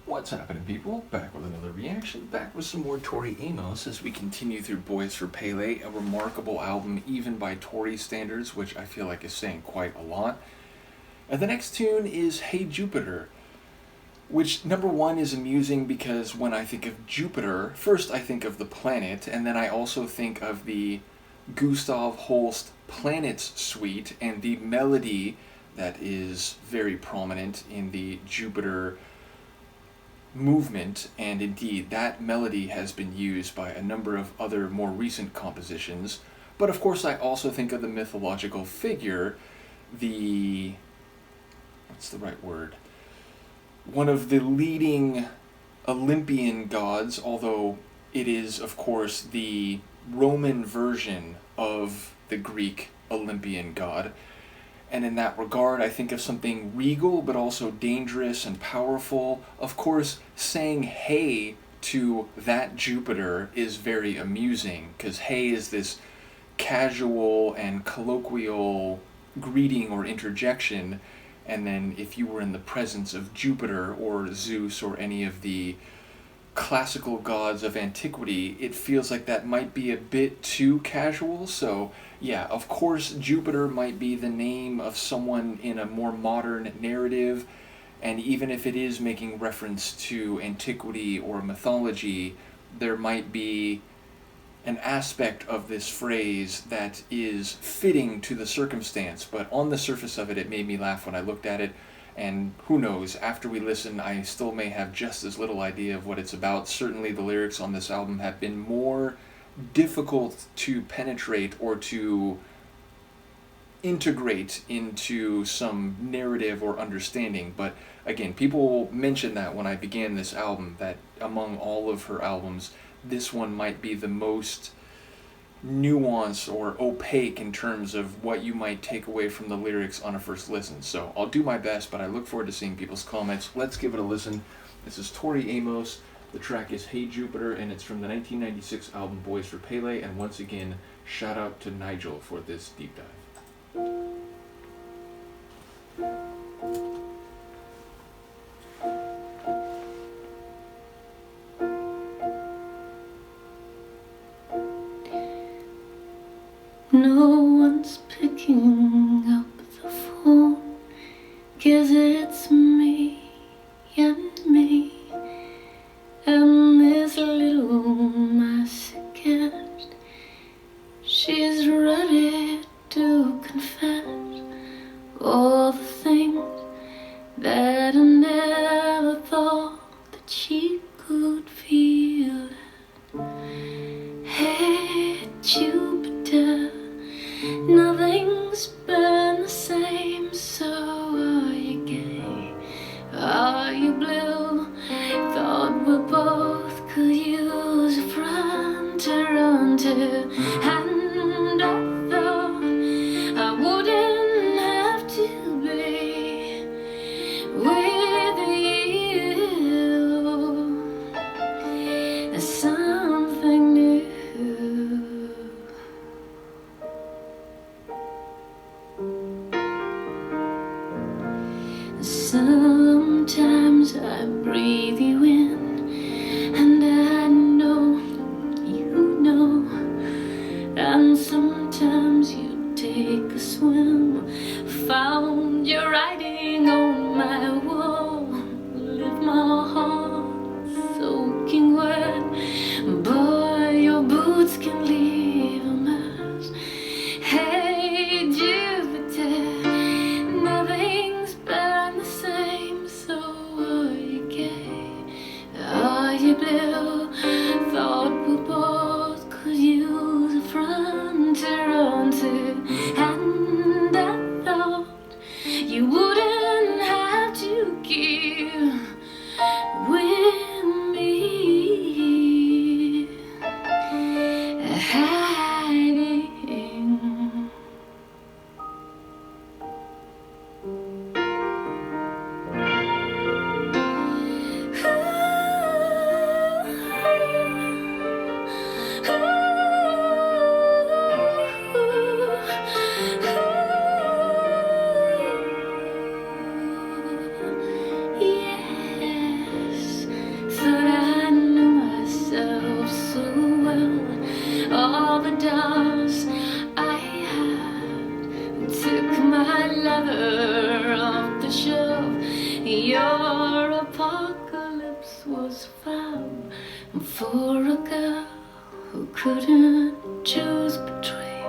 What's happening, people? Back with another reaction, back with some more Tori Amos as we continue through Boys for Pele, a remarkable album even by Tori standards, which I feel like is saying quite a lot. And the next tune is Hey Jupiter, which number one is amusing because when I think of Jupiter, first I think of the planet, and then I also think of the Gustav Holst Planets Suite and the melody that is very prominent in the Jupiter movement, and indeed that melody has been used by a number of other more recent compositions. But of course I also think of the mythological figure, the what's the right word? One of the leading Olympian gods, although it is of course the Roman version of the Greek Olympian god. And in that regard, I think of something regal but also dangerous and powerful. Of course, saying hey to that Jupiter is very amusing, because hey is this casual and colloquial greeting or interjection, and then if you were in the presence of Jupiter or Zeus or any of the classical gods of antiquity, it feels like that might be a bit too casual. So yeah, of course Jupiter might be the name of someone in a more modern narrative, and even if it is making reference to antiquity or mythology, there might be an aspect of this phrase that is fitting to the circumstance. But on the surface of it, it made me laugh when I looked at it. And who knows, after we listen, I still may have just as little idea of what it's about. Certainly the lyrics on this album have been more difficult to penetrate or to integrate into some narrative or understanding. But again, people mentioned that when I began this album, that among all of her albums, this one might be the most nuanced or opaque in terms of what you might take away from the lyrics on a first listen. So I'll do my best, but I look forward to seeing people's comments. Let's give it a listen. This is Tori Amos. The track is Hey Jupiter, and it's from the 1996 album Boys for Pele. And once again, shout out to Nigel for this deep dive. No one's picking up the phone, 'cause it's me and me, and this little masochist, she's ready to confess all the things that I never thought that she could feel. Hey Jupiter, nothing's been the same, so are you gay? Are you blue? Thought we both could use a friend to run to, and I thought I wouldn't have to be with you. Something new. Sometimes I breathe you in, and I know you know, and sometimes you take a swim. Found your writing on my wall, leave my heart soaking wet. Boy, your boots can leave a mess. Hey Jupiter, nothing's been the same, so are you gay? Are you blue? Thought we both could use a friend to run to, and I thought you wouldn't have to give with me. Hiding. Yes. was foul. And for a girl who couldn't choose between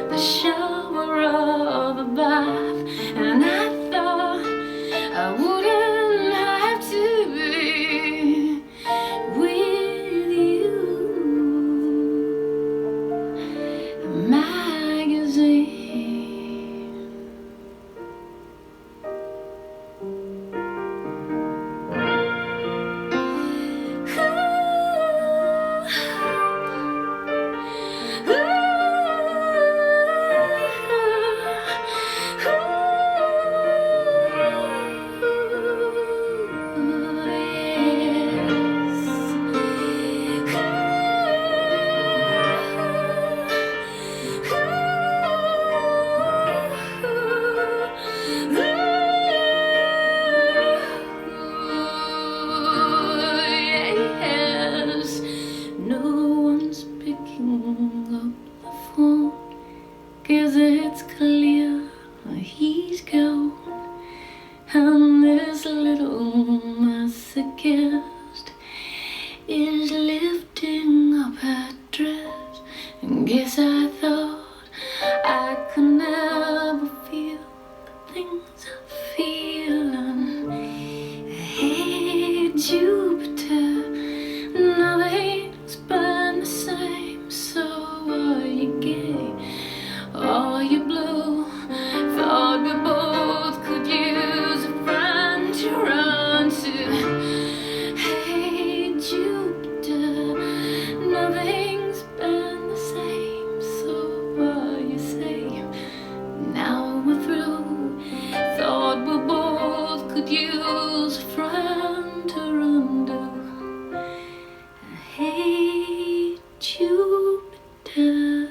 the shower or the bath, and I thought I wouldn't have to be with you. A magazine. No one's picking up the phone, 'cause it's clear he's gone. And this little masochist is lifting up her dress. And guess I thought I could never feel the things I feel. And hey, Jupiter, nothing's been the same. So are you gay? Are you blue? Thought we both could use a friend to run to. Hey, Jupiter, nothing's been the same. So are you safe? Now we're through. Thought we both could use a friend to run to. Hey, Jupiter.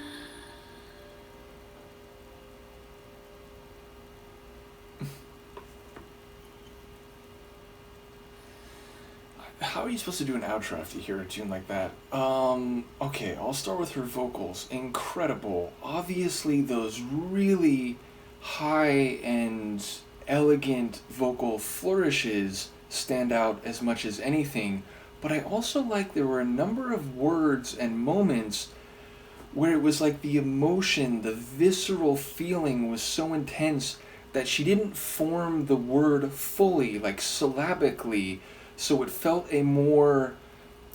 How are you supposed to do an outro after you hear a tune like that? Okay, I'll start with her vocals. Incredible. Obviously, those really high and elegant vocal flourishes stand out as much as anything, but I also like there were a number of words and moments where it was like the emotion, the visceral feeling was so intense that she didn't form the word fully, like syllabically, so it felt a more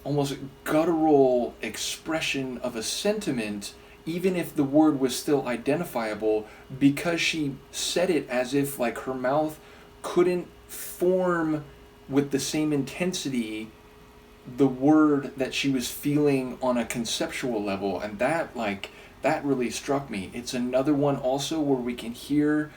almost guttural expression of a sentiment, even if the word was still identifiable, because she said it as if like her mouth couldn't form with the same intensity the word that she was feeling on a conceptual level. And that really struck me. It's another one also where we can hear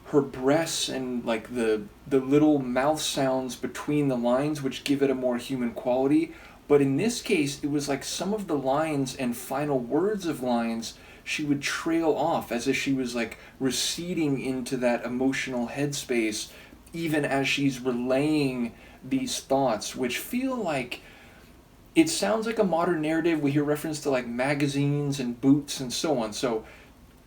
her breaths and like the little mouth sounds between the lines, which give it a more human quality. But in this case, it was like some of the lines and final words of lines she would trail off as if she was like receding into that emotional headspace, even as she's relaying these thoughts, which feel like it sounds like a modern narrative. We hear reference to like magazines and boots and so on. So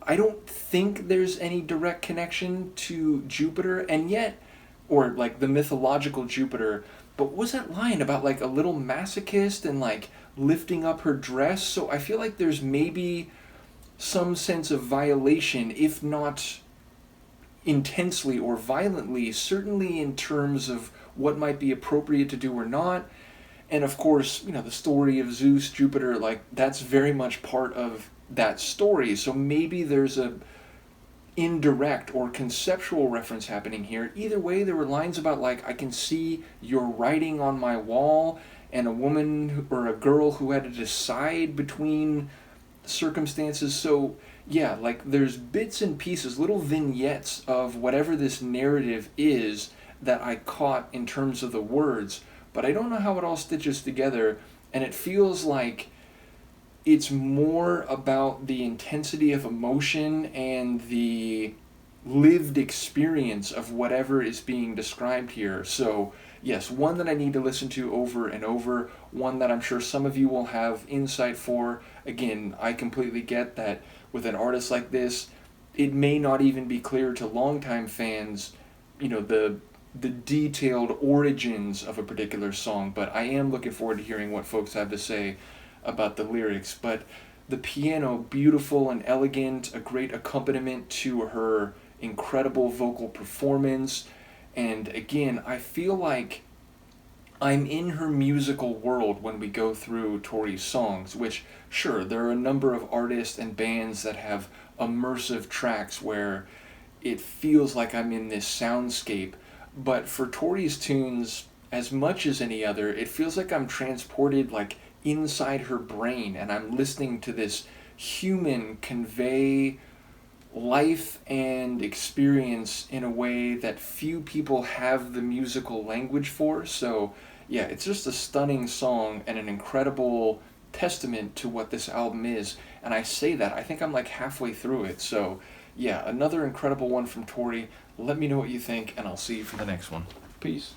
I don't think there's any direct connection to Jupiter, and yet, or like the mythological Jupiter, but what was that line about like a little masochist and like lifting up her dress? So I feel like there's maybe some sense of violation, if not intensely or violently, certainly in terms of what might be appropriate to do or not. And of course, you know, the story of Zeus, Jupiter, like that's very much part of that story. So maybe there's a indirect or conceptual reference happening here. Either way, there were lines about like, I can see your writing on my wall, and a woman or a girl who had to decide between circumstances. So yeah, like there's bits and pieces, little vignettes of whatever this narrative is that I caught in terms of the words, but I don't know how it all stitches together, and it feels like it's more about the intensity of emotion and the lived experience of whatever is being described here. So yes, one that I need to listen to over and over, one that I'm sure some of you will have insight for. Again, I completely get that with an artist like this, it may not even be clear to longtime fans, you know, the the detailed origins of a particular song, but I am looking forward to hearing what folks have to say about the lyrics. But the piano, beautiful and elegant, a great accompaniment to her incredible vocal performance. And again, I feel like I'm in her musical world when we go through Tori's songs, which, sure, there are a number of artists and bands that have immersive tracks where it feels like I'm in this soundscape, but for Tori's tunes, as much as any other, it feels like I'm transported like inside her brain and I'm listening to this human convey life and experience in a way that few people have the musical language for. So, yeah, it's just a stunning song and an incredible testament to what this album is. And I say that, I think I'm like halfway through it. So, yeah, another incredible one from Tori. Let me know what you think, and I'll see you for the next one. Peace.